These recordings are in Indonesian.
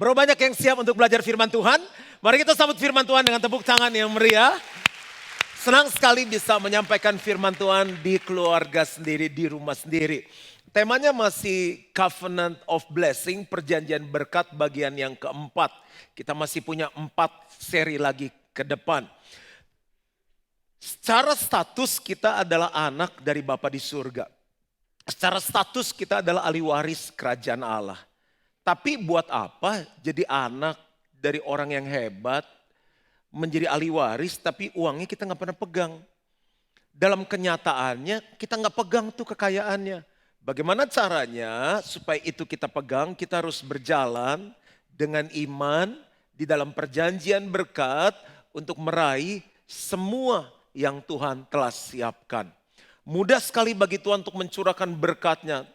Berapa banyak yang siap untuk belajar firman Tuhan? Mari kita sambut firman Tuhan dengan tepuk tangan yang meriah. Senang sekali bisa menyampaikan firman Tuhan di keluarga sendiri, di rumah sendiri. Temanya masih Covenant of Blessing, perjanjian berkat bagian yang keempat. Kita masih punya 4 seri lagi ke depan. Secara status kita adalah anak dari Bapa di surga. Secara status kita adalah ahli waris kerajaan Allah. Tapi buat apa jadi anak dari orang yang hebat, menjadi ahli waris tapi uangnya kita nggak pernah pegang. Dalam kenyataannya kita nggak pegang tuh kekayaannya. Bagaimana caranya supaya itu kita pegang? Kita harus berjalan dengan iman di dalam perjanjian berkat untuk meraih semua yang Tuhan telah siapkan. Mudah sekali bagi Tuhan untuk mencurahkan berkatnya.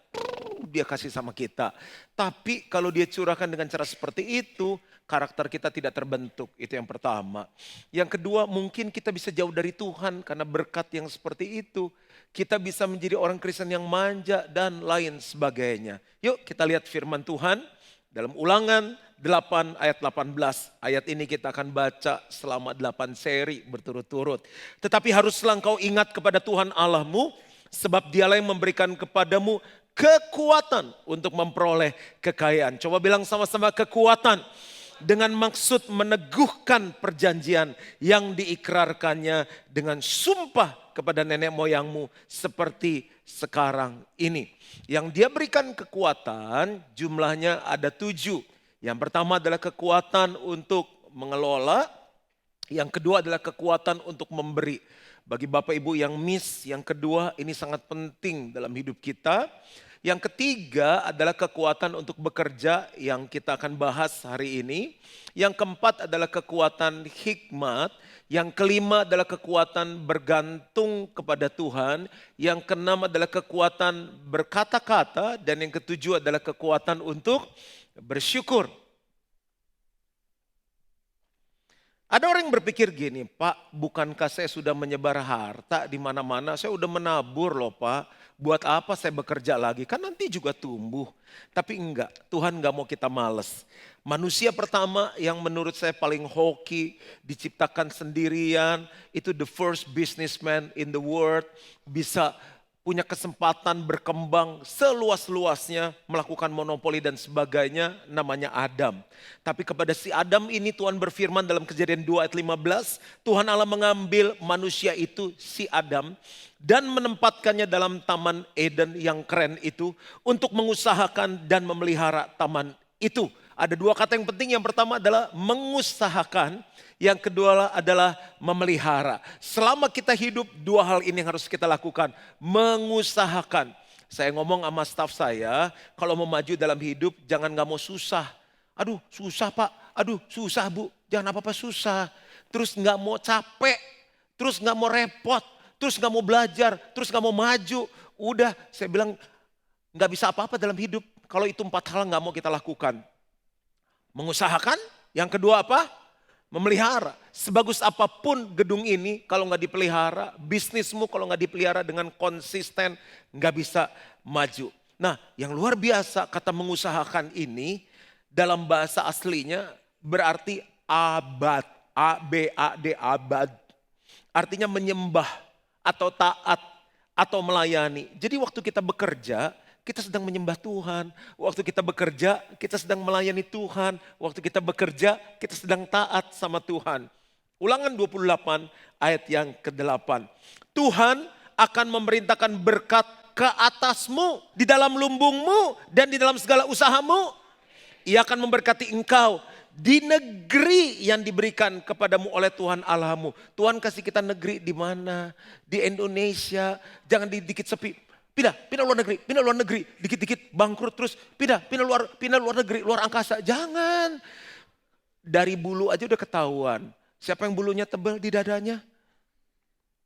Dia kasih sama kita. Tapi kalau dia curahkan dengan cara seperti itu, karakter kita tidak terbentuk. Itu yang pertama. Yang kedua, mungkin kita bisa jauh dari Tuhan karena berkat yang seperti itu. Kita bisa menjadi orang Kristen yang manja dan lain sebagainya. Yuk kita lihat firman Tuhan dalam Ulangan 8 ayat 18. Ayat ini kita akan baca selama 8 seri berturut-turut. Tetapi haruslah engkau ingat kepada Tuhan Allahmu, sebab dialah yang memberikan kepadamu kekuatan untuk memperoleh kekayaan. Coba bilang sama-sama, kekuatan. Dengan maksud meneguhkan perjanjian yang diikrarkannya dengan sumpah kepada nenek moyangmu seperti sekarang ini. Yang dia berikan kekuatan jumlahnya ada 7. Yang pertama adalah kekuatan untuk mengelola. Yang kedua adalah kekuatan untuk memberi. Bagi Bapak Ibu yang miss, yang kedua ini sangat penting dalam hidup kita. Yang ketiga adalah kekuatan untuk bekerja yang kita akan bahas hari ini. Yang keempat adalah kekuatan hikmat. Yang kelima adalah kekuatan bergantung kepada Tuhan. Yang keenam adalah kekuatan berkata-kata. Dan yang ketujuh adalah kekuatan untuk bersyukur. Ada orang yang berpikir gini, Pak, bukankah saya sudah menyebar harta di mana-mana? Saya sudah menabur loh Pak. Buat apa saya bekerja lagi? Kan nanti juga tumbuh. Tapi enggak, Tuhan enggak mau kita malas. Manusia pertama yang menurut saya paling hoki, diciptakan sendirian. Itu the first businessman in the world. Bisa punya kesempatan berkembang seluas-luasnya, melakukan monopoli dan sebagainya, namanya Adam. Tapi kepada si Adam ini Tuhan berfirman dalam Kejadian 2 ayat 15, Tuhan Allah mengambil manusia itu, si Adam, dan menempatkannya dalam taman Eden yang keren itu, untuk mengusahakan dan memelihara taman itu. Ada 2 kata yang penting, yang pertama adalah mengusahakan, yang kedua adalah memelihara. Selama kita hidup 2 hal ini yang harus kita lakukan. Mengusahakan. Saya ngomong sama staf saya, kalau mau maju dalam hidup jangan gak mau susah. Aduh susah Pak, aduh susah Bu, jangan apa-apa susah. Terus gak mau capek, terus gak mau repot, terus gak mau belajar, terus gak mau maju. Udah saya bilang gak bisa apa-apa dalam hidup kalau itu 4 hal gak mau kita lakukan. Mengusahakan, yang kedua apa? Memelihara. Sebagus apapun gedung ini, kalau nggak dipelihara, bisnismu kalau nggak dipelihara dengan konsisten, nggak bisa maju. Nah, yang luar biasa kata mengusahakan ini, dalam bahasa aslinya berarti abad, A-B-A-D, abad. Artinya menyembah atau taat atau melayani. Jadi waktu kita bekerja, kita sedang menyembah Tuhan. Waktu kita bekerja, kita sedang melayani Tuhan. Waktu kita bekerja, kita sedang taat sama Tuhan. Ulangan 28 ayat yang ke-8. Tuhan akan memerintahkan berkat ke atasmu, di dalam lumbungmu, dan di dalam segala usahamu. Ia akan memberkati engkau di negeri yang diberikan kepadamu oleh Tuhan Allahmu. Tuhan kasih kita negeri di mana? Di Indonesia, jangan dikit sepi. Pindah luar negeri, dikit-dikit bangkrut terus, pindah luar negeri, luar angkasa. Jangan. Dari bulu aja udah ketahuan. Siapa yang bulunya tebal di dadanya?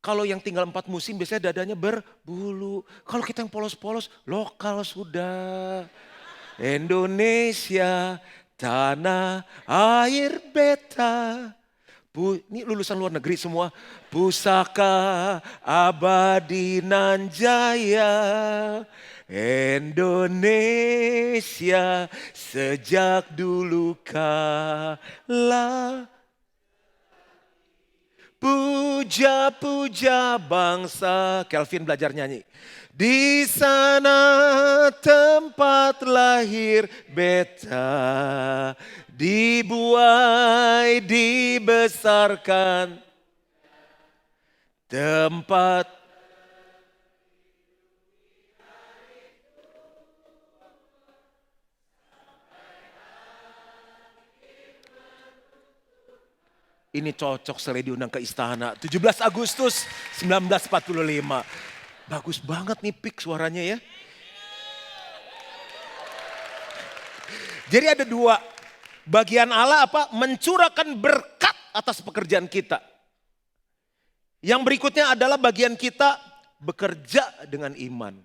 Kalau yang tinggal 4 musim biasanya dadanya berbulu. Kalau kita yang polos-polos, lokal sudah. Indonesia, tanah air beta. Ini lulusan luar negeri semua. Pusaka abadi nan jaya, Indonesia sejak dulu kala. Puja-puja bangsa. Kelvin belajar nyanyi. Di sana tempat lahir beta, dibuai, dibesarkan. Tempat ini cocok sekali diundang ke istana. 17 Agustus 1945. Bagus banget nih Pik suaranya ya. Jadi ada dua. Bagian Allah apa? Mencurahkan berkat atas pekerjaan kita. Yang berikutnya adalah bagian kita bekerja dengan iman.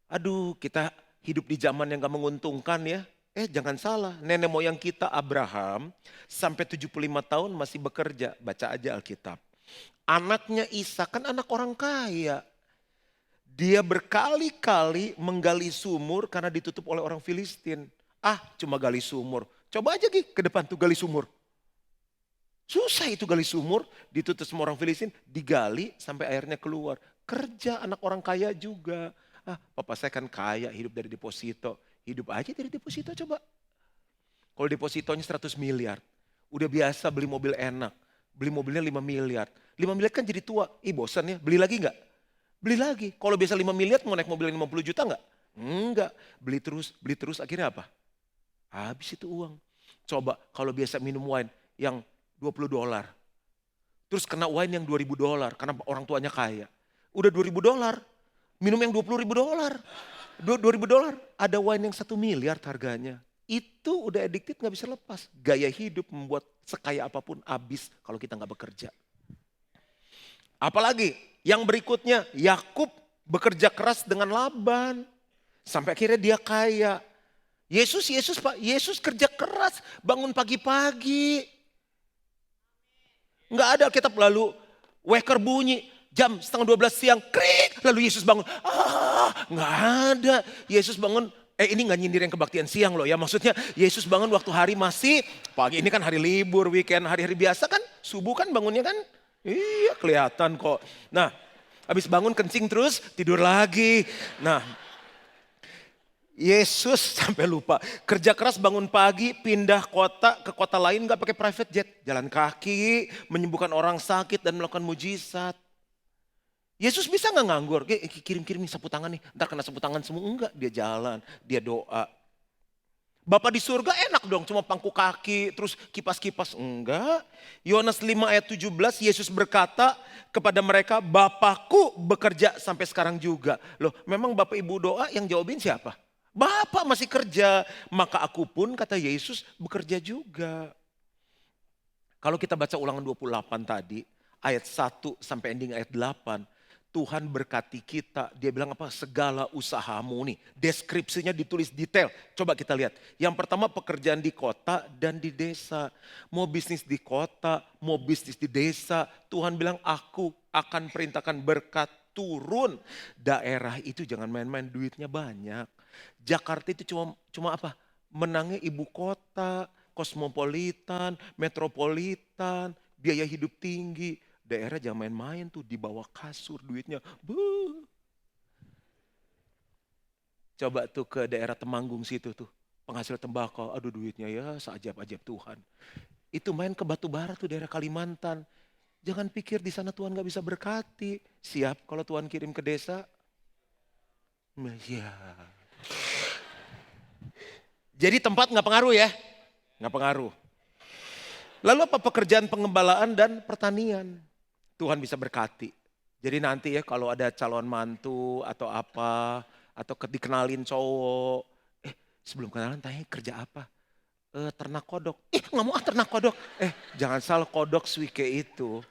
Aduh, kita hidup di zaman yang gak menguntungkan ya. Jangan salah, nenek moyang kita Abraham sampai 75 tahun masih bekerja. Baca aja Alkitab. Anaknya Isa kan anak orang kaya. Dia berkali-kali menggali sumur karena ditutup oleh orang Filistin. Cuma gali sumur. Coba aja Gi, ke depan tuh gali sumur. Susah itu gali sumur, ditutup semua orang Filistin, digali sampai airnya keluar. Kerja anak orang kaya juga. Papa saya kan kaya, hidup dari deposito. Hidup aja dari deposito coba. Kalau depositonya 100 miliar, udah biasa beli mobil enak. Beli mobilnya 5 miliar. 5 miliar kan jadi tua, bosan ya, beli lagi enggak? Beli lagi. Kalau biasa 5 miliar mau naik mobil 50 juta enggak? Enggak. Beli terus akhirnya apa? Habis itu uang. Coba kalau biasa minum wine yang $20. Terus kena wine yang $2.000 karena orang tuanya kaya. Udah $2.000, minum yang $20.000. $2.000, ada wine yang 1 miliar harganya. Itu udah addicted gak bisa lepas. Gaya hidup membuat sekaya apapun habis kalau kita gak bekerja. Apalagi yang berikutnya, Yakub bekerja keras dengan Laban. Sampai akhirnya dia kaya. Yesus Pak, Yesus kerja keras, bangun pagi-pagi. Nggak ada Alkitab lalu waker bunyi jam 11:30 siang, krik, lalu Yesus bangun. Nggak ada. Yesus bangun, ini nggak nyindir yang kebaktian siang loh ya. Maksudnya Yesus bangun waktu hari masih pagi, ini kan hari libur, weekend, hari-hari biasa kan, subuh kan bangunnya kan. Iya kelihatan kok. Nah, habis bangun kencing terus tidur lagi. Nah, Yesus sampai lupa, kerja keras bangun pagi, pindah kota ke kota lain gak pakai private jet. Jalan kaki, menyembuhkan orang sakit dan melakukan mujizat. Yesus bisa gak nganggur? Kirim-kirim nih sapu tangan nih, ntar kena sapu tangan semua. Enggak, dia jalan, dia doa. Bapak di surga enak dong, cuma pangku kaki, terus kipas-kipas. Enggak. Yohanes 5 ayat 17, Yesus berkata kepada mereka, Bapakku bekerja sampai sekarang juga. Loh, memang Bapak Ibu doa yang jawabin siapa? Bapak masih kerja, maka aku pun kata Yesus bekerja juga. Kalau kita baca ulangan 28 tadi, ayat 1 sampai ending ayat 8, Tuhan berkati kita, dia bilang apa? Segala usahamu nih, deskripsinya ditulis detail. Coba kita lihat, yang pertama pekerjaan di kota dan di desa. Mau bisnis di kota, mau bisnis di desa, Tuhan bilang aku akan perintahkan berkat turun. Daerah itu jangan main-main, duitnya banyak. Jakarta itu cuma apa? Menangnya ibu kota, kosmopolitan, metropolitan, biaya hidup tinggi. Daerah jangan main-main tuh, di bawah kasur duitnya. Coba tuh ke daerah Temanggung situ tuh, penghasil tembakau, aduh duitnya ya seajab-ajab Tuhan. Itu main ke Batubara tuh daerah Kalimantan. Jangan pikir di sana Tuhan gak bisa berkati. Siap kalau Tuhan kirim ke desa? Ya. Jadi tempat gak pengaruh ya? Gak pengaruh. Lalu apa pekerjaan pengembalaan dan pertanian? Tuhan bisa berkati. Jadi nanti ya kalau ada calon mantu atau apa, atau dikenalin cowok. Sebelum kenalan tanya kerja apa? Ternak kodok. Gak mau ternak kodok. Jangan salah, kodok suike itu.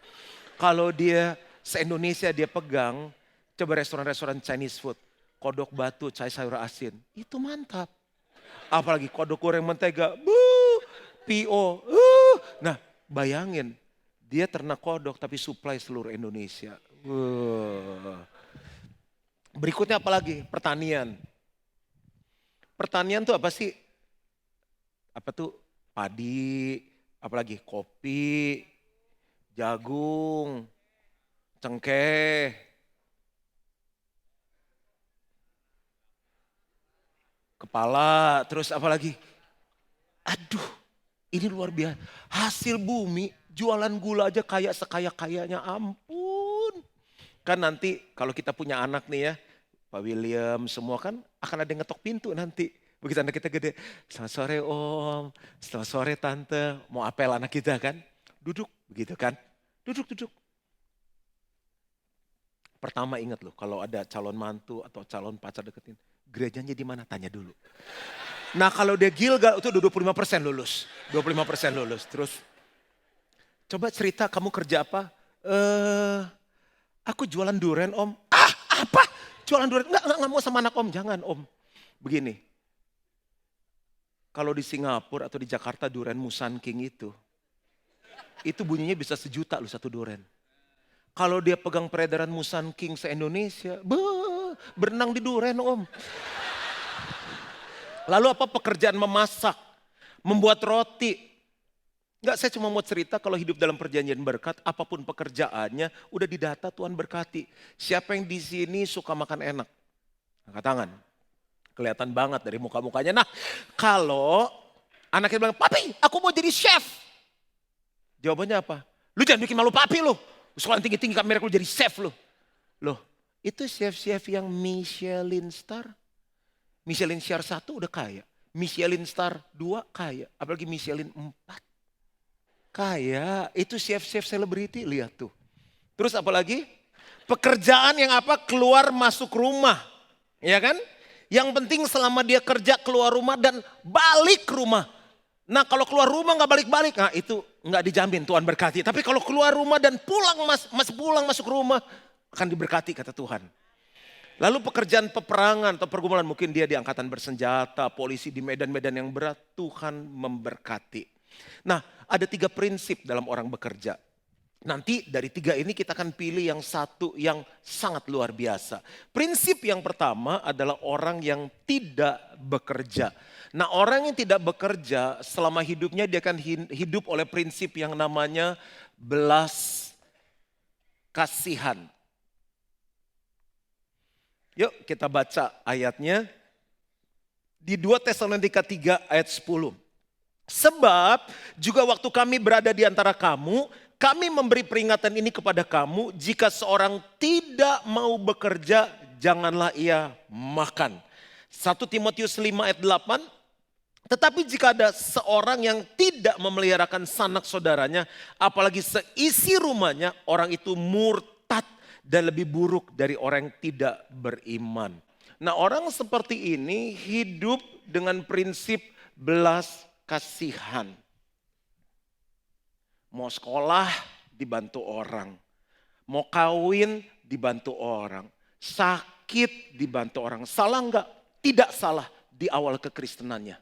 Kalau dia se-Indonesia dia pegang, coba restoran-restoran Chinese food. Kodok batu, cai sayur asin. Itu mantap. Apalagi kodok goreng mentega. PO. Nah bayangin, dia ternak kodok tapi supply seluruh Indonesia. Berikutnya apalagi? Pertanian. Pertanian tuh apa sih? Apa tuh? Padi, apalagi kopi, jagung, cengkeh, kepala, terus apa lagi? Aduh, ini luar biasa. Hasil bumi, jualan gula aja kayak sekaya-kayanya, ampun. Kan nanti kalau kita punya anak nih ya, Pak William semua kan akan ada yang ngetok pintu nanti. Begitu anak kita gede, selamat sore om, selamat sore tante, mau apel anak kita kan. Duduk begitu kan, duduk. Pertama ingat loh kalau ada calon mantu atau calon pacar deketin, gerejanya di mana? Tanya dulu. Nah kalau dia gilgal itu udah 25% lulus. 25% lulus. Terus coba cerita kamu kerja apa? Aku jualan durian om. Ah apa? Jualan durian? Enggak mau sama anak om. Jangan om. Begini. Kalau di Singapura atau di Jakarta durian Musang King itu bunyinya bisa 1 juta loh satu durian. Kalau dia pegang peredaran Musang King se-Indonesia, berenang di durian om. Lalu apa pekerjaan memasak, membuat roti. Enggak, saya cuma mau cerita kalau hidup dalam perjanjian berkat, apapun pekerjaannya, udah didata Tuhan berkati. Siapa yang di sini suka makan enak? Angkat tangan. Kelihatan banget dari muka-mukanya. Nah, kalau anaknya bilang, papi aku mau jadi chef. Jawabannya apa? Lu jangan bikin malu papi lu. Sekolah tinggi-tinggi kamera lu jadi chef lu. Loh, itu chef-chef yang Michelin star. Michelin star 1 udah kaya. Michelin star 2 kaya. Apalagi Michelin 4. Kaya. Itu chef-chef selebriti, lihat tuh. Terus apalagi? Pekerjaan yang apa? Keluar masuk rumah. Ya kan? Yang penting selama dia kerja keluar rumah dan balik rumah. Nah kalau keluar rumah gak balik-balik, nah itu gak dijamin Tuhan berkati. Tapi kalau keluar rumah dan pulang masuk rumah, akan diberkati kata Tuhan. Lalu pekerjaan peperangan atau pergumulan, mungkin dia di angkatan bersenjata, polisi di medan-medan yang berat, Tuhan memberkati. Nah ada 3 prinsip dalam orang bekerja. Nanti dari 3 ini kita akan pilih yang satu yang sangat luar biasa. Prinsip yang pertama adalah orang yang tidak bekerja. Nah orang yang tidak bekerja selama hidupnya dia akan hidup oleh prinsip yang namanya belas kasihan. Yuk kita baca ayatnya di 2 Tesalonika 3 ayat 10. Sebab juga waktu kami berada di antara kamu, kami memberi peringatan ini kepada kamu, jika seorang tidak mau bekerja, janganlah ia makan. 1 Timotius 5 ayat 8, tetapi jika ada seorang yang tidak memeliharakan sanak saudaranya, apalagi seisi rumahnya, orang itu murtad dan lebih buruk dari orang yang tidak beriman. Nah orang seperti ini hidup dengan prinsip belas kasihan. Mau sekolah dibantu orang. Mau kawin dibantu orang. Sakit dibantu orang. Salah enggak? Tidak salah di awal kekristenannya.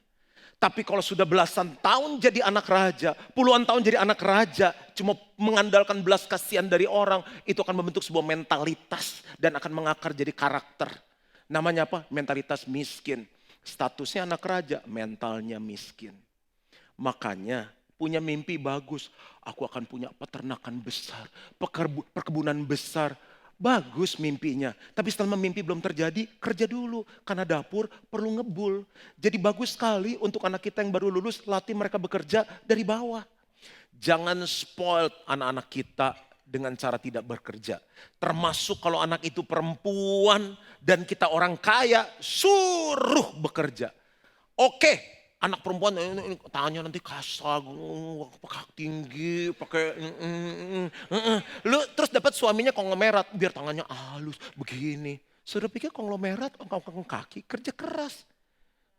Tapi kalau sudah belasan tahun jadi anak raja, puluhan tahun jadi anak raja, cuma mengandalkan belas kasihan dari orang, itu akan membentuk sebuah mentalitas dan akan mengakar jadi karakter. Namanya apa? Mentalitas miskin. Statusnya anak raja, mentalnya miskin. Makanya punya mimpi bagus. Aku akan punya peternakan besar, perkebunan besar. Bagus mimpinya. Tapi setelah mimpi belum terjadi, kerja dulu. Karena dapur perlu ngebul. Jadi bagus sekali untuk anak kita yang baru lulus, latih mereka bekerja dari bawah. Jangan spoil anak-anak kita dengan cara tidak bekerja. Termasuk kalau anak itu perempuan dan kita orang kaya, suruh bekerja. Oke. Anak perempuan ini tangannya nanti kasar, pakai tinggi, pakai lu terus dapat suaminya konglomerat biar tangannya halus begini. Sudah pikir konglomerat kaki kerja keras.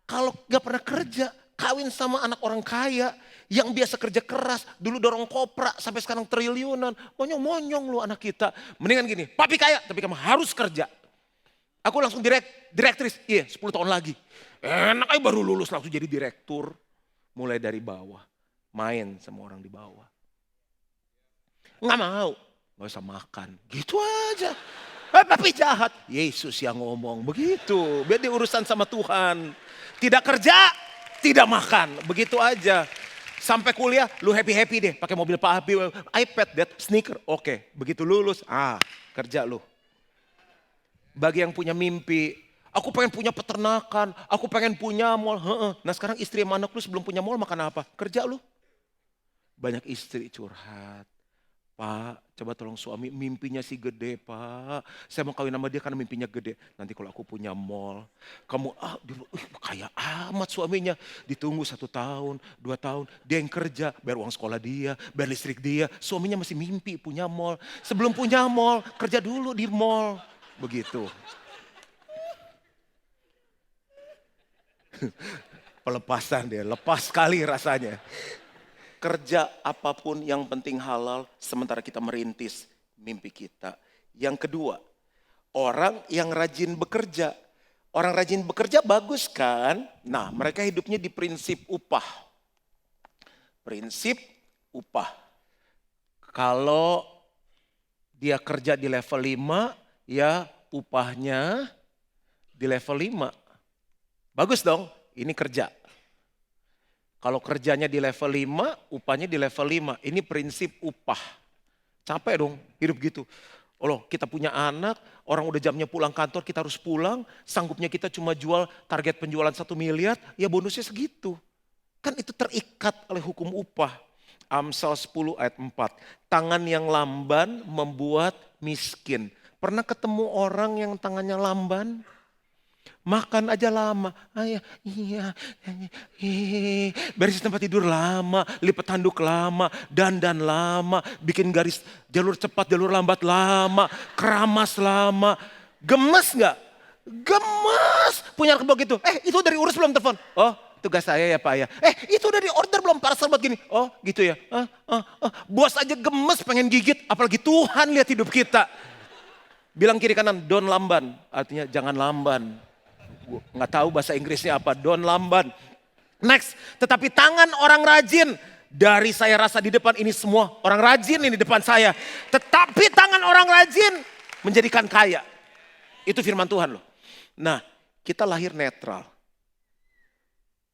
Kalau nggak pernah kerja, kawin sama anak orang kaya yang biasa kerja keras, dulu dorong kopra sampai sekarang triliunan, monyong-monyong lu anak kita. Mendingan gini, papi kaya tapi kamu harus kerja. Aku langsung direktris, iya 10 tahun lagi. Enak aja baru lulus langsung jadi direktur. Mulai dari bawah, main sama orang di bawah. Nggak mau, nggak usah makan, gitu aja. Tapi jahat. Yesus yang ngomong begitu. Biar dia urusan sama Tuhan. Tidak kerja, tidak makan. Begitu aja. Sampai kuliah, lu happy-happy deh. Pakai mobil Pak Habib, iPad, sneaker. Oke, begitu lulus, kerja lu. Bagi yang punya mimpi, aku pengen punya peternakan, aku pengen punya mall. Nah sekarang istri sama anak lu sebelum punya mall makan apa? Kerja lu. Banyak istri curhat. Pak, coba tolong suami, mimpinya sih gede pak. Saya mau kawin sama dia karena mimpinya gede. Nanti kalau aku punya mall, kamu kaya amat suaminya. Ditunggu 1 tahun, 2 tahun, dia yang kerja, bayar uang sekolah dia, bayar listrik dia. Suaminya masih mimpi punya mall. Sebelum punya mall, kerja dulu di mall. Begitu. Pelepasan dia, lepas sekali rasanya. Kerja apapun yang penting halal sementara kita merintis mimpi kita. Yang kedua, orang yang rajin bekerja. Orang rajin bekerja bagus kan? Nah mereka hidupnya di prinsip upah. Prinsip upah. Kalau dia kerja di level 5, ya upahnya di level 5. Bagus dong, ini kerja. Kalau kerjanya di level 5, upahnya di level 5. Ini prinsip upah. Capek dong hidup gitu. Oh kita punya anak, orang udah jamnya pulang kantor, kita harus pulang. Sanggupnya kita cuma jual target penjualan 1 miliar, ya bonusnya segitu. Kan itu terikat oleh hukum upah. Amsal 10 ayat 4. Tangan yang lamban membuat miskin. Pernah ketemu orang yang tangannya lamban? Makan aja lama, iya, beresin tempat tidur lama, lipat handuk lama, dandan lama, bikin garis jalur cepat, jalur lambat lama, keramas lama, gemes nggak? Gemes, punya anak begitu. Itu dari urus belum telepon? Oh, tugas saya ya Pak ya. Itu udah di order belum parcel buat gini? Oh, gitu ya. Bos aja gemes pengen gigit, apalagi Tuhan lihat hidup kita. Bilang kiri kanan, don't lamban, artinya jangan lamban. Nggak tahu bahasa Inggrisnya apa, don't lamban. Next, tetapi tangan orang rajin, dari saya rasa di depan ini semua orang rajin ini di depan saya. Tetapi tangan orang rajin menjadikan kaya. Itu firman Tuhan loh. Nah, kita lahir netral.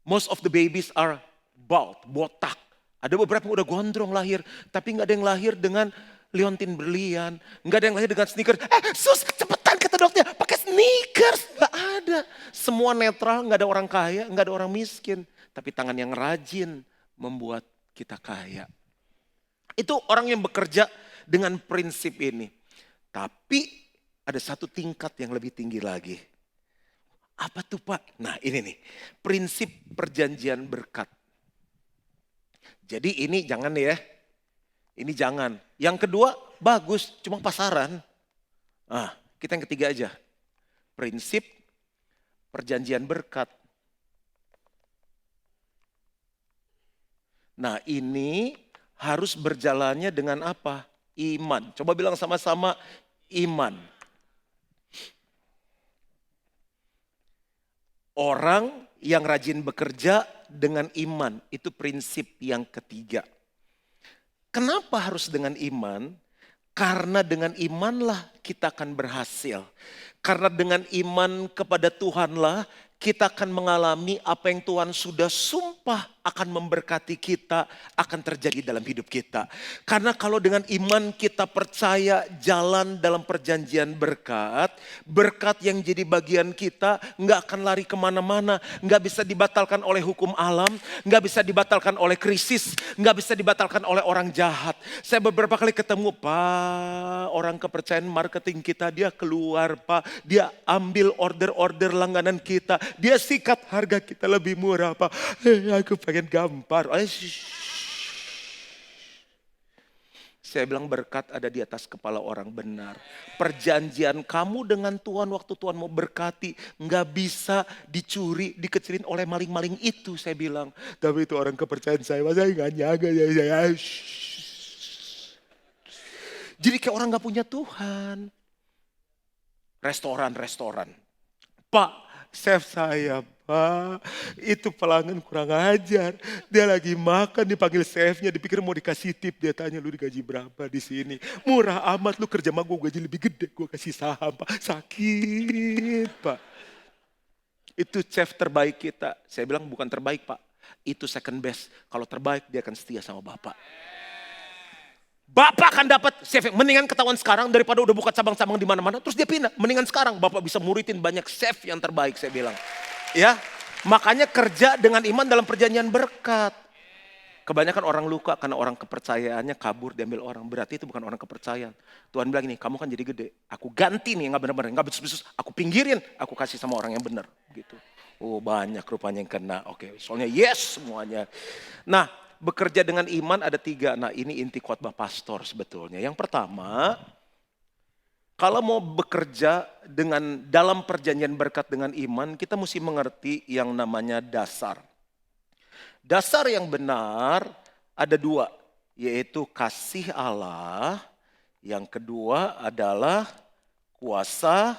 Most of the babies are bald, botak. Ada beberapa yang udah gondrong lahir, tapi nggak ada yang lahir dengan liontin berlian, nggak ada yang lahir dengan sneakers. Sus, cepetan kata dokter, pakai sneakers. Nggak ada. Semua netral, nggak ada orang kaya, nggak ada orang miskin. Tapi tangan yang rajin membuat kita kaya. Itu orang yang bekerja dengan prinsip ini. Tapi ada satu tingkat yang lebih tinggi lagi. Apa tuh Pak? Nah ini nih, prinsip perjanjian berkat. Jadi ini jangan ya. Ini jangan. Yang kedua bagus, cuma pasaran. Kita yang ketiga aja. Prinsip perjanjian berkat. Nah ini harus berjalannya dengan apa? Iman. Coba bilang sama-sama iman. Orang yang rajin bekerja dengan iman. Itu prinsip yang ketiga. Kenapa harus dengan iman? Karena dengan imanlah kita akan berhasil. Karena dengan iman kepada Tuhanlah kita akan mengalami apa yang Tuhan sudah sumpah akan memberkati kita, akan terjadi dalam hidup kita. Karena kalau dengan iman kita percaya jalan dalam perjanjian berkat, berkat yang jadi bagian kita nggak akan lari kemana-mana, nggak bisa dibatalkan oleh hukum alam, nggak bisa dibatalkan oleh krisis, nggak bisa dibatalkan oleh orang jahat. Saya beberapa kali ketemu Pak, orang kepercayaan marketing kita, dia keluar Pak, dia ambil order-order langganan kita, dia sikat harga kita lebih murah Pak. Aku pengen gambar. Saya bilang berkat ada di atas kepala orang benar. Perjanjian kamu dengan Tuhan waktu Tuhan mau berkati nggak bisa dicuri, dikecilin oleh maling-maling itu saya bilang. Tapi itu orang kepercayaan saya nggak nyangka ya. Jadi kayak orang nggak punya Tuhan. Restoran. Pak, chef saya, Pak, itu pelanggan kurang ajar. Dia lagi makan, dipanggil chefnya, dipikir mau dikasih tip. Dia tanya, lu digaji berapa di sini? Murah amat, lu kerja sama gue gaji lebih gede. Gue kasih saham, Pak. Sakit, Pak. Itu chef terbaik kita. Saya bilang bukan terbaik, Pak. Itu second best. Kalau terbaik, dia akan setia sama Bapak. Bapak akan dapat chef yang mendingan ketahuan sekarang daripada udah buka cabang-cabang di mana-mana. Terus dia pindah. Mendingan sekarang Bapak bisa muridin banyak chef yang terbaik, saya bilang. Ya, makanya kerja dengan iman dalam perjanjian berkat. Kebanyakan orang luka karena orang kepercayaannya kabur diambil orang. Berarti itu bukan orang kepercayaan. Tuhan bilang ini, kamu kan jadi gede. Aku ganti nih yang gak benar-benar, gak becus-becus. Aku pinggirin, aku kasih sama orang yang benar. Gitu. Oh banyak rupanya yang kena. Oke, soalnya yes semuanya. Nah, bekerja dengan iman ada 3. Nah ini inti khotbah pastor sebetulnya. Yang pertama, kalau mau bekerja dengan dalam perjanjian berkat dengan iman, kita mesti mengerti yang namanya dasar. Dasar yang benar ada 2, yaitu kasih Allah. Yang kedua adalah kuasa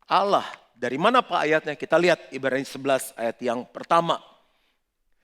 Allah. Dari mana Pak ayatnya? Kita lihat Ibrani 11 ayat yang pertama.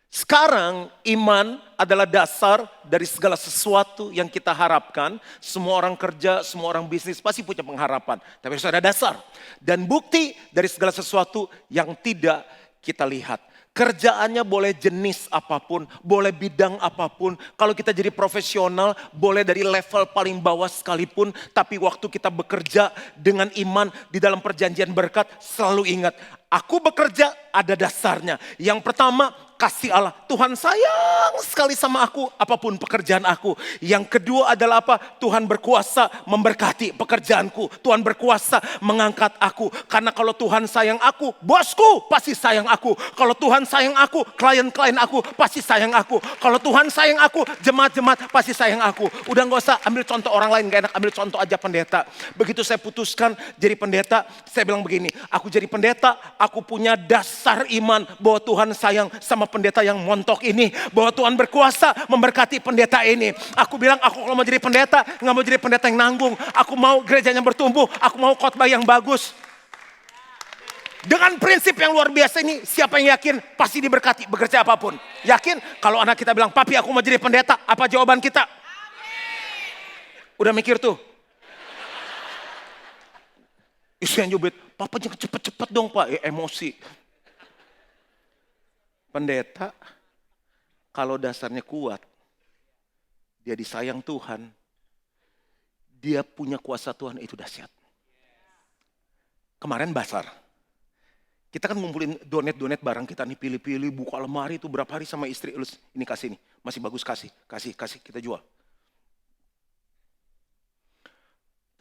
Sekarang iman adalah dasar dari segala sesuatu yang kita harapkan. Semua orang kerja, semua orang bisnis pasti punya pengharapan. Tapi harus ada dasar. Dan bukti dari segala sesuatu yang tidak kita lihat. Kerjaannya boleh jenis apapun, boleh bidang apapun. Kalau kita jadi profesional, boleh dari level paling bawah sekalipun. Tapi waktu kita bekerja dengan iman di dalam perjanjian berkat, selalu ingat, aku bekerja ada dasarnya. Yang pertama, kasih Allah. Tuhan sayang sekali sama aku, apapun pekerjaan aku. Yang kedua adalah apa? Tuhan berkuasa memberkati pekerjaanku. Tuhan berkuasa mengangkat aku. Karena kalau Tuhan sayang aku, bosku pasti sayang aku. Kalau Tuhan sayang aku, klien-klien aku pasti sayang aku. Kalau Tuhan sayang aku, jemaat-jemaat pasti sayang aku. Udah gak usah ambil contoh orang lain, gak enak ambil contoh aja pendeta. Begitu saya putuskan jadi pendeta, saya bilang begini, aku jadi pendeta, aku punya dasar iman bahwa Tuhan sayang sama pendeta yang montok ini, bahwa Tuhan berkuasa memberkati pendeta ini. Aku bilang aku kalau mau jadi pendeta, nggak mau jadi pendeta yang nanggung. Aku mau gerejanya bertumbuh, aku mau khotbah yang bagus. Dengan prinsip yang luar biasa ini, siapa yang yakin pasti diberkati bekerja apapun. Yakin? Kalau anak kita bilang, papi aku mau jadi pendeta, apa jawaban kita? Udah mikir tuh? Istri yang nyubit, papa jangan cepet-cepet dong pak, emosi. Pendeta, kalau dasarnya kuat, dia disayang Tuhan, dia punya kuasa Tuhan, itu dahsyat. Kemarin basar, kita kan ngumpulin donat barang kita nih, pilih-pilih, buka lemari itu berapa hari sama istri, ini kasih nih, masih bagus kasih, kita jual.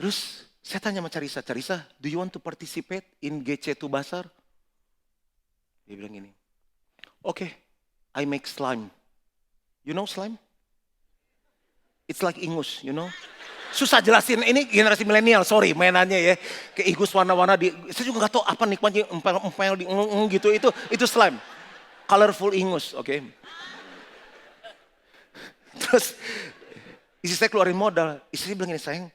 Terus saya tanya sama Carissa, do you want to participate in GC2 Basar? Dia bilang gini, okay, I make slime. You know slime? It's like ingus, you know? Susah jelasin, ini generasi milenial, sorry mainannya ya. Kayak ingus warna-warna, saya juga gak tahu apa nikmatnya, empel di gitu, itu slime. Colorful ingus, oke. Okay? Terus, istri saya keluarin modal, istri bilang ini, sayang,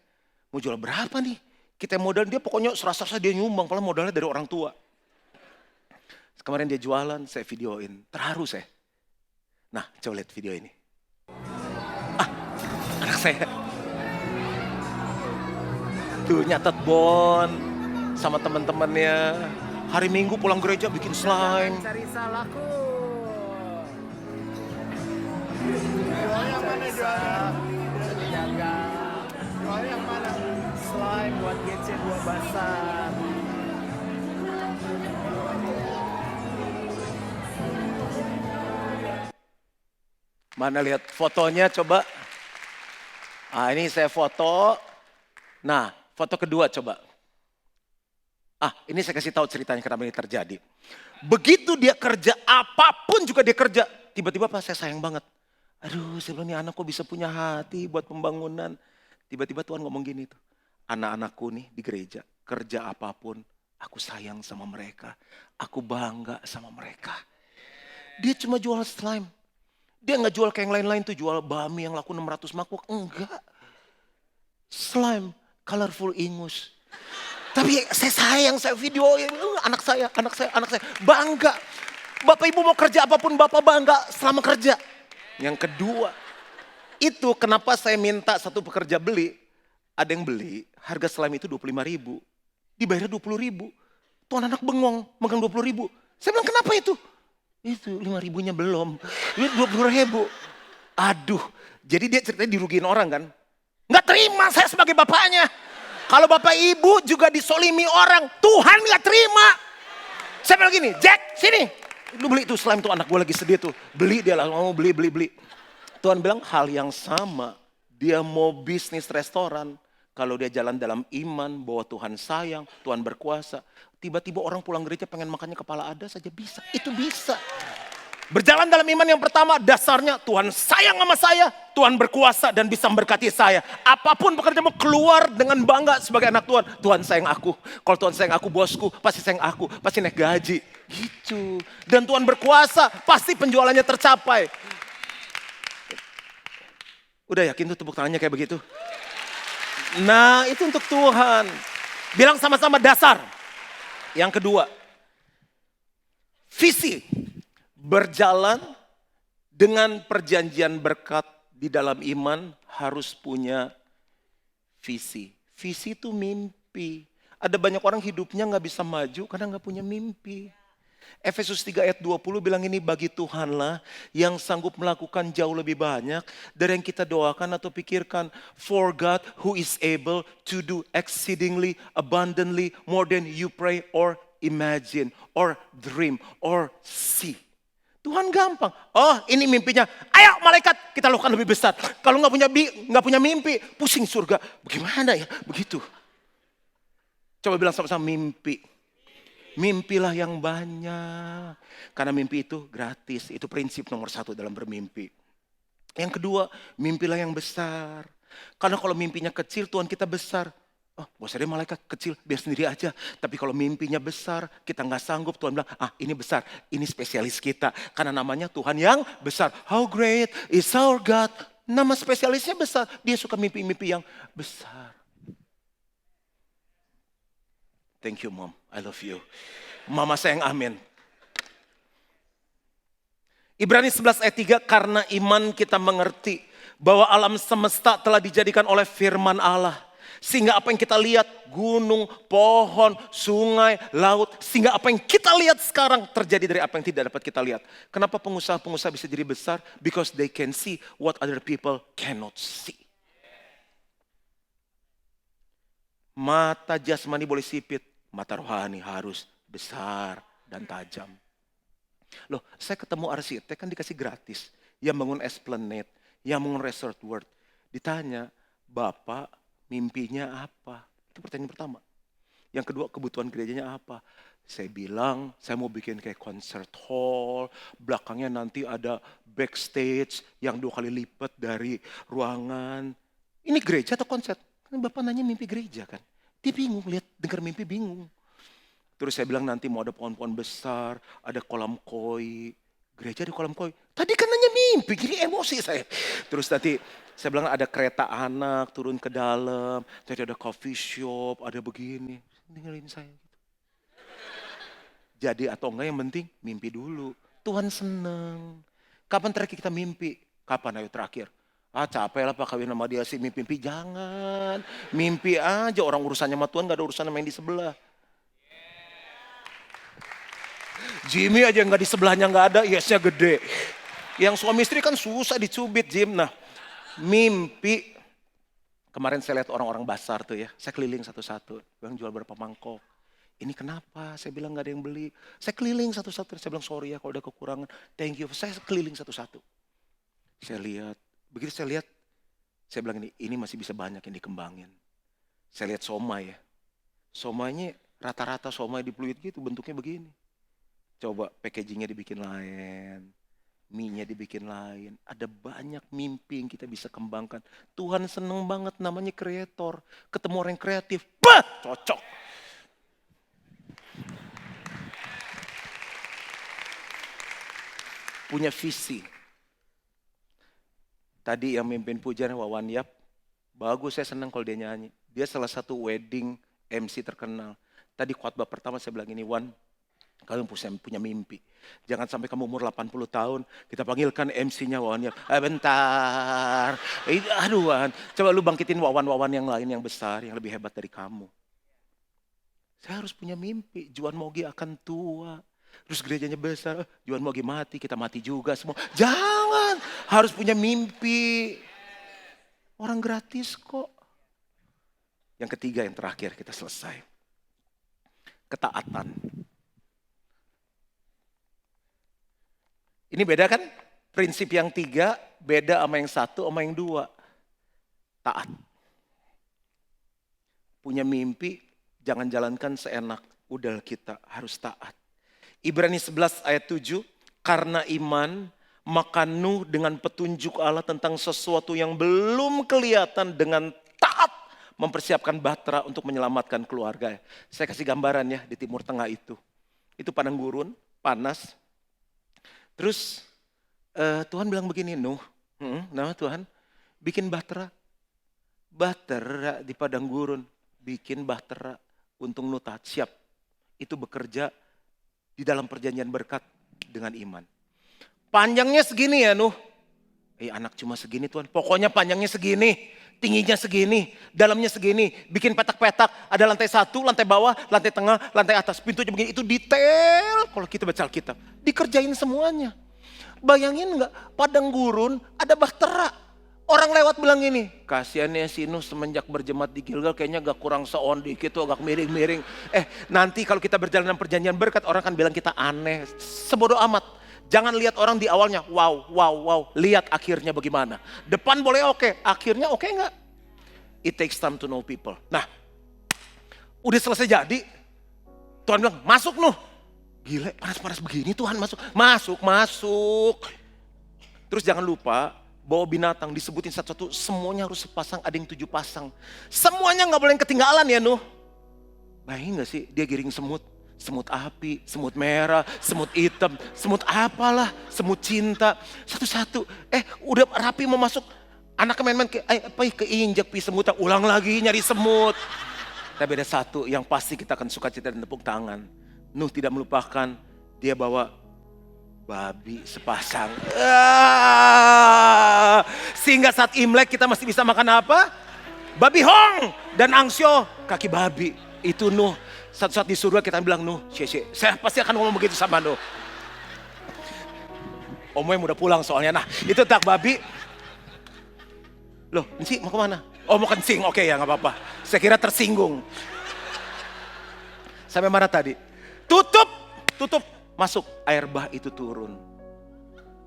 mau jual berapa nih? Kita modal, dia pokoknya serasa dia nyumbang, padahal modalnya dari orang tua. Kemarin dia jualan, saya videoin. Terharu saya. Nah, coba lihat video ini. Anak saya. Tuh nyatet bon sama teman-temannya. Hari Minggu pulang gereja bikin slime. Cari salahku. Jual yang mana jual? Jaga. Jual yang mana? Slime buat GC2 Basar. Mana lihat fotonya coba. Ini saya foto. Nah, foto kedua coba. Ini saya kasih tahu ceritanya kenapa ini terjadi. Begitu dia kerja, apapun juga dia kerja. Tiba-tiba pas saya sayang banget. Aduh, saya bilang, ini anak kok bisa punya hati buat pembangunan. Tiba-tiba Tuhan ngomong gini tuh. Anak-anakku nih di gereja, kerja apapun, aku sayang sama mereka. Aku bangga sama mereka. Dia cuma jual slime. Dia nggak jual kayak yang lain-lain tuh, jual bami yang laku 600 mangkuk. Enggak. Slime, colorful ingus. Tapi saya sayang, saya videoin anak saya. Bangga. Bapak ibu mau kerja apapun Bapak bangga selama kerja. Yang kedua, itu kenapa saya minta satu pekerja beli. Ada yang beli, harga slime itu 25.000. Dibayar 20.000. Tuan anak bengong, megang 20.000. Saya bilang kenapa itu? Itu 5.000-nya belum. 20.000. Aduh, jadi dia ceritanya dirugiin orang kan. Nggak terima saya sebagai bapaknya. Kalau bapak ibu juga disolimi orang, Tuhan nggak terima. Saya bilang gini, Jack sini. Lu beli tuh slime tuh, anak gue lagi sedih tuh. Beli, dia lah mau beli. Tuhan bilang hal yang sama. Dia mau bisnis restoran. Kalau dia jalan dalam iman, bahwa Tuhan sayang, Tuhan berkuasa. Tiba-tiba orang pulang gereja pengen makannya kepala ada saja bisa. Itu bisa. Berjalan dalam iman yang pertama, dasarnya Tuhan sayang sama saya. Tuhan berkuasa dan bisa memberkati saya. Apapun pekerjaan mau keluar dengan bangga sebagai anak Tuhan. Tuhan sayang aku. Kalau Tuhan sayang aku, bosku pasti sayang aku. Pasti naik gaji. Gitu. Dan Tuhan berkuasa, pasti penjualannya tercapai. Udah yakin tuh tepuk tangannya kayak begitu? Nah itu untuk Tuhan. Bilang sama-sama dasar. Yang kedua, visi. Berjalan dengan perjanjian berkat di dalam iman harus punya visi. Visi itu mimpi. Ada banyak orang hidupnya gak bisa maju karena gak punya mimpi. Efesus 3 ayat 20 bilang ini, bagi Tuhanlah yang sanggup melakukan jauh lebih banyak dari yang kita doakan atau pikirkan. For God who is able to do exceedingly abundantly more than you pray or imagine or dream or see. Tuhan gampang. Oh ini mimpinya. Ayo malaikat kita lakukan lebih besar. Kalau nggak punya mimpi, pusing surga. Bagaimana ya? Begitu. Coba bilang sama-sama mimpi. Mimpilah yang banyak. Karena mimpi itu gratis. Itu prinsip nomor 1 dalam bermimpi. Yang kedua, mimpilah yang besar. Karena kalau mimpinya kecil, Tuhan kita besar. Oh, gak usah deh malaikat kecil, biar sendiri aja. Tapi kalau mimpinya besar, kita gak sanggup. Tuhan bilang, ini besar, ini spesialis kita. Karena namanya Tuhan yang besar. How great is our God. Nama spesialisnya besar. Dia suka mimpi-mimpi yang besar. Thank you mom, I love you. Mama sayang amin. Ibrani 11 ayat 3, karena iman kita mengerti bahwa alam semesta telah dijadikan oleh firman Allah. Sehingga apa yang kita lihat, gunung, pohon, sungai, laut. Sehingga apa yang kita lihat sekarang terjadi dari apa yang tidak dapat kita lihat. Kenapa pengusaha-pengusaha bisa jadi besar? Because they can see what other people cannot see. Mata jasmani boleh sipit, mata rohani harus besar dan tajam. Loh, saya ketemu arsitek kan dikasih gratis. Yang bangun Esplanade, yang bangun Resort World. Ditanya, Bapak mimpinya apa? Itu pertanyaan pertama. Yang kedua, kebutuhan gerejanya apa? Saya bilang, saya mau bikin kayak concert hall. Belakangnya nanti ada backstage yang 2 kali lipat dari ruangan. Ini gereja atau konser? Kan Bapak nanya mimpi gereja kan? Dia bingung, lihat dengar mimpi bingung. Terus saya bilang nanti mau ada pohon-pohon besar, ada kolam koi. Gereja di kolam koi. Tadi kan nanya mimpi, jadi emosi saya. Terus nanti saya bilang ada kereta anak turun ke dalam. Tadi ada coffee shop, ada begini. Dengerin saya gitu. Jadi atau enggak yang penting mimpi dulu. Tuhan seneng. Kapan terakhir kita mimpi? Kapan ayo terakhir? Capek lah Pak kawin sama dia sih mimpi. Jangan. Mimpi aja, orang urusannya sama Tuhan gak ada urusan sama yang di sebelah. Jimmy aja nggak di sebelahnya nggak ada, yesnya gede. Yang suami istri kan susah dicubit Jim. Nah, mimpi. Kemarin saya lihat orang-orang basar tuh ya. Saya keliling satu-satu. Yang jual berapa mangkok. Ini kenapa? Saya bilang nggak ada yang beli. Saya keliling satu-satu. Saya bilang sorry ya kalau ada kekurangan. Thank you. Saya keliling satu-satu. Saya lihat. Begitu saya lihat. Saya bilang ini masih bisa banyak yang dikembangin. Saya lihat somai ya. Somainya rata-rata somai di Pluit gitu bentuknya begini. Coba packagingnya dibikin lain, mie-nya dibikin lain. Ada banyak mimpi yang kita bisa kembangkan. Tuhan seneng banget namanya kreator. Ketemu orang yang kreatif, cocok. Punya visi. Tadi yang mimpin pujian Wawan Yap, bagus saya senang kalau dia nyanyi. Dia salah satu wedding MC terkenal. Tadi khotbah pertama saya bilang ini, Wan, kalian punya mimpi. Jangan sampai kamu umur 80 tahun, kita panggilkan MC-nya Wawan. Bentar. Aduh Wan, coba lu bangkitin Wawan-Wawan yang lain yang besar, yang lebih hebat dari kamu. Saya harus punya mimpi, Juan Mogi akan tua. Terus gerejanya besar, Juan Mogi mati, kita mati juga semua. Jangan, harus punya mimpi. Orang gratis kok. Yang ketiga, yang terakhir, kita selesai. Ketaatan. Ini beda kan? Prinsip yang 3 beda sama yang 1 sama yang 2. Taat. Punya mimpi, jangan jalankan seenak. Udah kita harus taat. Ibrani 11 ayat 7. Karena iman, maka Nuh dengan petunjuk Allah tentang sesuatu yang belum kelihatan dengan taat mempersiapkan bahtera untuk menyelamatkan keluarga. Saya kasih gambaran ya di Timur Tengah itu. Itu padang gurun, panas. Terus Tuhan bilang begini, Nuh, nah Tuhan bikin bahtera. Bahtera di padang gurun, bikin bahtera. Untung Nuh taat, siap. Itu bekerja di dalam perjanjian berkat dengan iman. Panjangnya segini ya Nuh. Anak cuma segini Tuhan, pokoknya panjangnya segini. Tingginya segini, dalamnya segini. Bikin petak-petak, ada lantai 1, lantai bawah, lantai tengah, lantai atas. Pintunya begini, itu detail. Kalau kita baca Alkitab, dikerjain semuanya. Bayangin gak, padang gurun ada bahtera. Orang lewat bilang gini, kasiannya si Nuh semenjak berjemaat di Gilgal kayaknya agak kurang seon dikit tuh, agak miring-miring. Nanti kalau kita berjalan dalam perjanjian berkat, orang kan bilang kita aneh. Sebodoh amat. Jangan lihat orang di awalnya, wow. Lihat akhirnya bagaimana. Depan boleh oke, akhirnya oke enggak? It takes time to know people. Nah, udah selesai jadi. Tuhan bilang, masuk Nuh. Gila, panas-panas begini Tuhan masuk. Masuk. Terus jangan lupa, bawa binatang disebutin satu-satu. Semuanya harus sepasang, ada yang 7 pasang. Semuanya gak boleh ketinggalan ya Nuh. Bayangin gak sih, dia giring semut. Semut api, semut merah, semut hitam, semut apalah, semut cinta. Satu-satu, udah rapi mau masuk. Anaknya main-main, keinjak semut, ulang lagi nyari semut. Tapi ada satu yang pasti kita akan sukacita dan tepuk tangan. Nuh tidak melupakan, dia bawa babi sepasang. Sehingga saat Imlek kita masih bisa makan apa? Babi hong dan angsyo, kaki babi. Itu Nuh. Satu saat di surga kita bilang, Nuh, saya pasti akan ngomong begitu sama Nuh. Omnya udah pulang soalnya. Nah, itu tak babi. Loh, Enci mau kemana? Oh, mau kencing. Oke ya, gak apa-apa. Saya kira tersinggung. Sampai mana tadi? Tutup. Masuk. Air bah itu turun.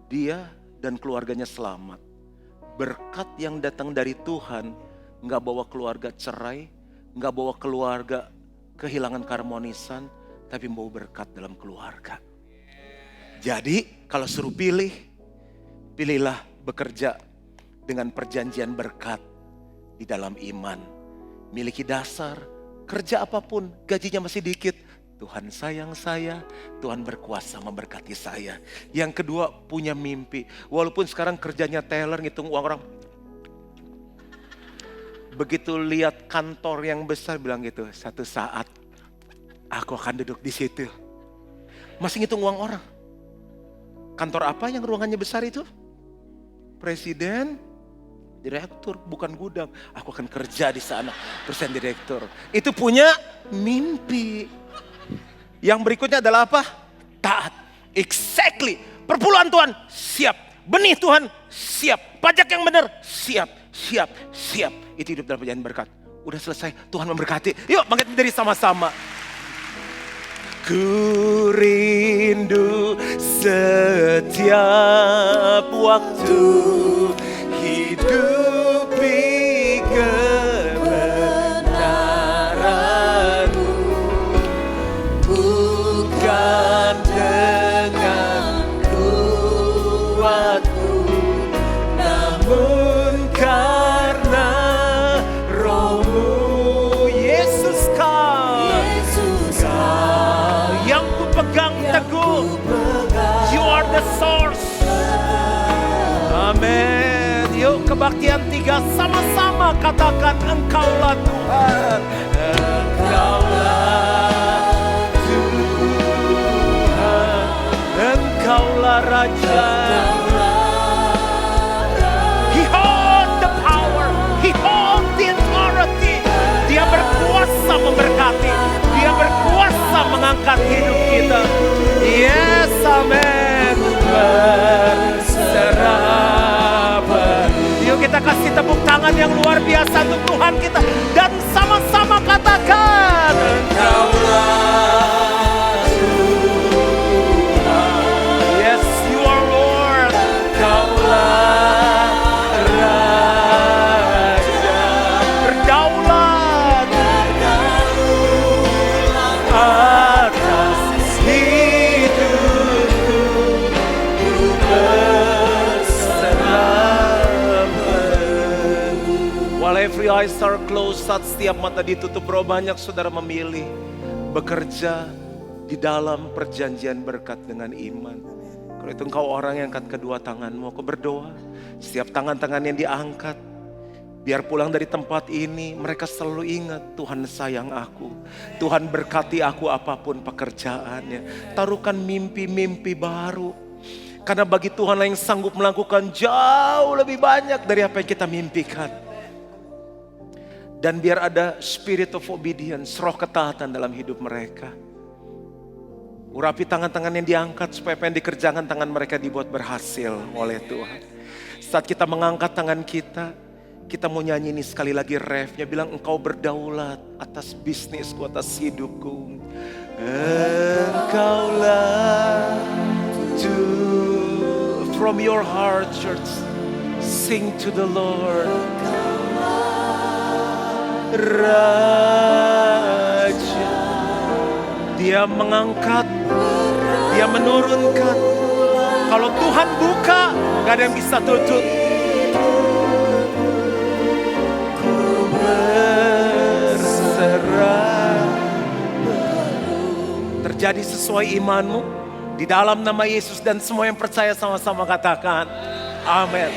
Dia dan keluarganya selamat. Berkat yang datang dari Tuhan gak bawa keluarga cerai, gak bawa keluarga kehilangan keharmonisan, tapi mau berkat dalam keluarga. Jadi kalau suruh pilihlah bekerja dengan perjanjian berkat di dalam iman. Miliki dasar, kerja apapun, gajinya masih dikit. Tuhan sayang saya, Tuhan berkuasa memberkati saya. Yang kedua, punya mimpi. Walaupun sekarang kerjanya teller, ngitung uang orang. Begitu lihat kantor yang besar bilang gitu, satu saat aku akan duduk di situ. Masih ngitung uang orang. Kantor apa yang ruangannya besar itu? Presiden, direktur, bukan gudang. Aku akan kerja di sana, presiden direktur. Itu punya mimpi. Yang berikutnya adalah apa? Taat. Exactly. Perpuluhan Tuhan, siap. Benih Tuhan, siap. Pajak yang benar, siap. Itu hidup dalam perjalanan berkat. Udah selesai, Tuhan memberkati. Yuk bangkit berdiri sama-sama. Ku rindu setiap waktu hidupi kebenaran-Mu, bukan dengan kuatku, namun karena Roh-Mu. Yesus Kau yang ku pegang teguh. You are the source. Amin. Yuk kebaktian 3 sama-sama katakan, Engkaulah Tuhan. Engkau mengangkat hidup kita. Yes, amin. Berserah. Yuk kita kasih tepuk tangan yang luar biasa untuk Tuhan kita. Dan sama-sama katakan, Engkaulah Tuhan. Yes, you are Lord. Engkaulah Raja. Berdaulat atas hidupku. While every eyes are closed, saat setiap mata ditutup, roh banyak saudara memilih bekerja di dalam perjanjian berkat dengan iman. Kalau itu engkau orang yang angkat kedua tanganmu, aku berdoa setiap tangan-tangan yang diangkat, biar pulang dari tempat ini mereka selalu ingat Tuhan sayang aku, Tuhan berkati aku apapun pekerjaannya. Taruhkan mimpi-mimpi baru, karena bagi Tuhan yang sanggup melakukan jauh lebih banyak dari apa yang kita mimpikan. Dan biar ada spirit of obedience, roh ketaatan dalam hidup mereka. Urapi tangan-tangan yang diangkat supaya apa yang dikerjakan tangan mereka dibuat berhasil oleh Tuhan. Saat kita mengangkat tangan kita mau nyanyi ini sekali lagi refnya, bilang Engkau berdaulat atas bisnisku, atas hidupku. Engkaulah from your heart, church, sing to the Lord. Raja, Dia mengangkat, Dia menurunkan. Kalau Tuhan buka, gak ada yang bisa tutup. Ku berserah. Terjadi sesuai imanmu di dalam nama Yesus, dan semua yang percaya sama-sama katakan amin.